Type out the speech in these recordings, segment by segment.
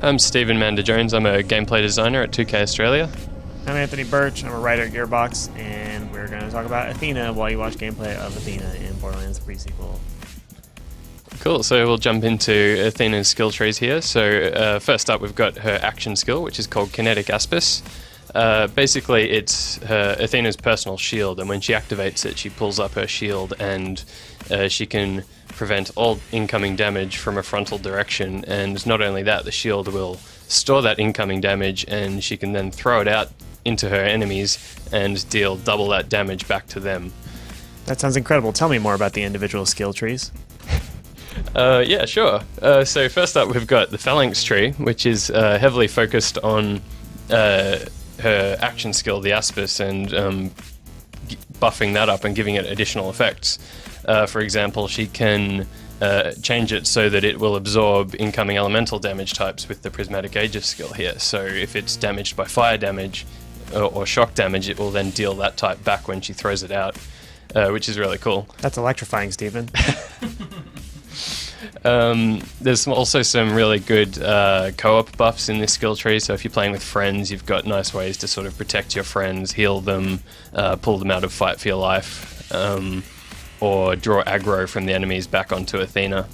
I'm Stephen Mander-Jones. I'm a gameplay designer at 2K Australia. I'm Anthony Birch. I'm a writer at Gearbox, and we're going to talk about Athena while you watch gameplay of Athena in Borderlands pre-sequel. Cool, so we'll jump into Athena's skill trees here. So first up we've got her action skill, which is called Kinetic Aspis. Basically it's Athena's personal shield, and when she activates it she pulls up her shield and she can prevent all incoming damage from a frontal direction, and not only that, the shield will store that incoming damage and she can then throw it out into her enemies and deal double that damage back to them. That sounds incredible. Tell me more about the individual skill trees. Yeah, sure. So first up we've got the Phalanx tree, which is heavily focused on her action skill, the Aspis, and buffing that up and giving it additional effects. For example, she can change it so that it will absorb incoming elemental damage types with the Prismatic Aegis skill here. So if it's damaged by fire damage or shock damage, it will then deal that type back when she throws it out, which is really cool. That's electrifying, Stephen. There's also some really good co-op buffs in this skill tree, so if you're playing with friends, you've got nice ways to sort of protect your friends, heal them, pull them out of fight for your life, or draw aggro from the enemies back onto Athena.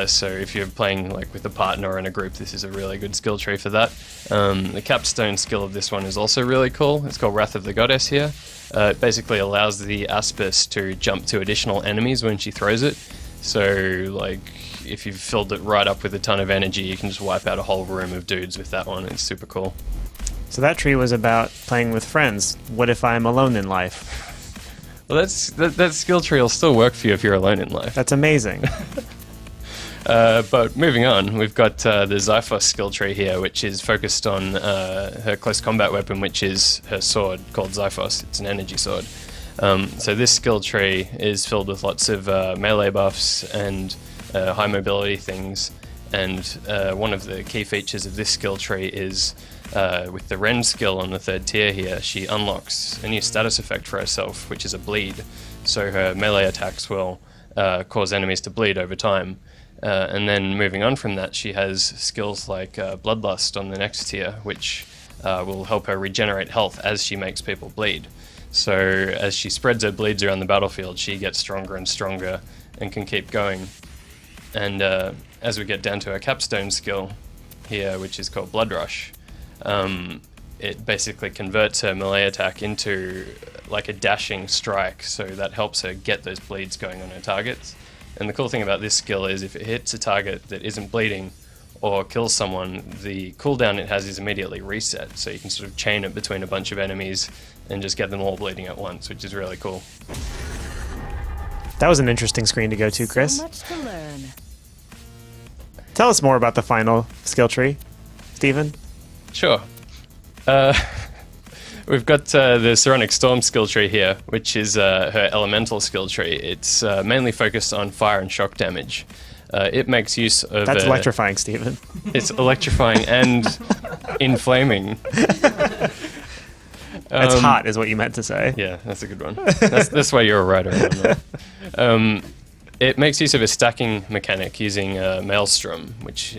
So if you're playing like with a partner or in a group, this is a really good skill tree for that. The capstone skill of this one is also really cool. It's called Wrath of the Goddess here. It basically allows the Aspis to jump to additional enemies when she throws it. So, like, if you've filled it right up with a ton of energy, you can just wipe out a whole room of dudes with that one. It's super cool. So that tree was about playing with friends. What if I'm alone in life? Well, that skill tree will still work for you if you're alone in life. That's amazing. But moving on, we've got the Xiphos skill tree here, which is focused on her close combat weapon, which is her sword called Xiphos. It's an energy sword. So this skill tree is filled with lots of melee buffs and high mobility things, and one of the key features of this skill tree is with the Ren skill on the third tier here, she unlocks a new status effect for herself, which is a bleed. So her melee attacks will cause enemies to bleed over time. And then moving on from that, she has skills like Bloodlust on the next tier, which will help her regenerate health as she makes people bleed. So as she spreads her bleeds around the battlefield, she gets stronger and stronger and can keep going. And as we get down to her capstone skill here, which is called Blood Rush, it basically converts her melee attack into like a dashing strike, so that helps her get those bleeds going on her targets. And the cool thing about this skill is if it hits a target that isn't bleeding or kills someone, the cooldown it has is immediately reset, so you can sort of chain it between a bunch of enemies and just get them all bleeding at once, which is really cool. That was an interesting screen to go to, Chris. So much to learn. Tell us more about the final skill tree, Stephen. Sure. We've got the Saronic Storm skill tree here, which is her elemental skill tree. It's mainly focused on fire and shock damage. It makes use of... That's electrifying, Stephen. It's electrifying and inflaming. That's hot, is what you meant to say. Yeah, that's a good one. That's why you're a writer. It makes use of a stacking mechanic using Maelstrom, which,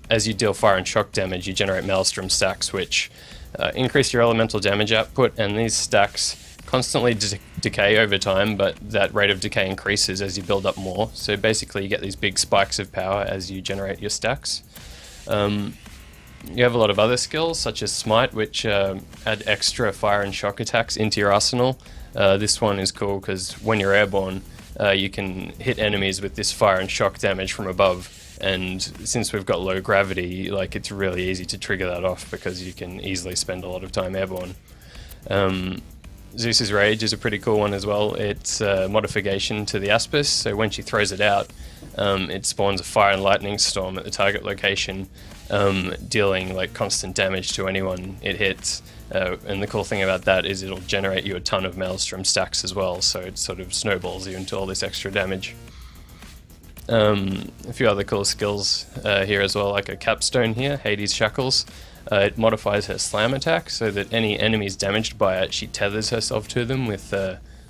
as you deal fire and shock damage, you generate Maelstrom stacks, which increase your elemental damage output, and these stacks constantly decay over time, but that rate of decay increases as you build up more. So basically you get these big spikes of power as you generate your stacks. You have a lot of other skills, such as Smite, which add extra fire and shock attacks into your arsenal. This one is cool because when you're airborne, you can hit enemies with this fire and shock damage from above. And since we've got low gravity, like, it's really easy to trigger that off because you can easily spend a lot of time airborne. Zeus's Rage is a pretty cool one as well. It's a modification to the Aspis, so when she throws it out, it spawns a fire and lightning storm at the target location, dealing like constant damage to anyone it hits. And the cool thing about that is it'll generate you a ton of Maelstrom stacks as well, so it sort of snowballs you into all this extra damage. A few other cool skills here as well, like a capstone here, Hades Shackles. It modifies her slam attack so that any enemies damaged by it, she tethers herself to them with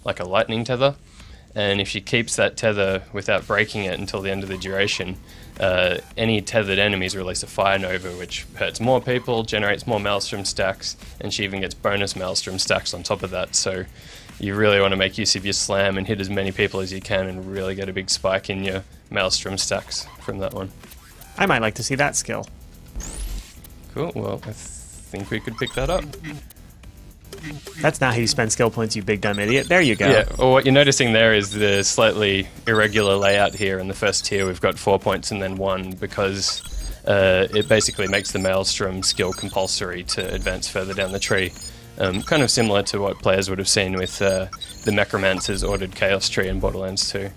like a lightning tether. and if she keeps that tether without breaking it until the end of the duration, any tethered enemies release a fire nova, which hurts more people, generates more maelstrom stacks, and she even gets bonus maelstrom stacks on top of that. So you really want to make use of your slam and hit as many people as you can and really get a big spike in your maelstrom stacks from that one. I might like to see that skill. Cool, well, I think we could pick that up. That's not how you spend skill points, you big dumb idiot. There you go. Yeah, well, what you're noticing there is the slightly irregular layout here. In the first tier, we've got 4 points and then 1 because it basically makes the Maelstrom skill compulsory to advance further down the tree. Kind of similar to what players would have seen with the Necromancer's ordered Chaos tree in Borderlands 2.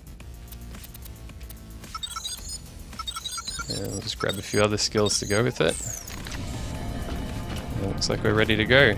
Yeah, we'll just grab a few other skills to go with it. Looks like we're ready to go.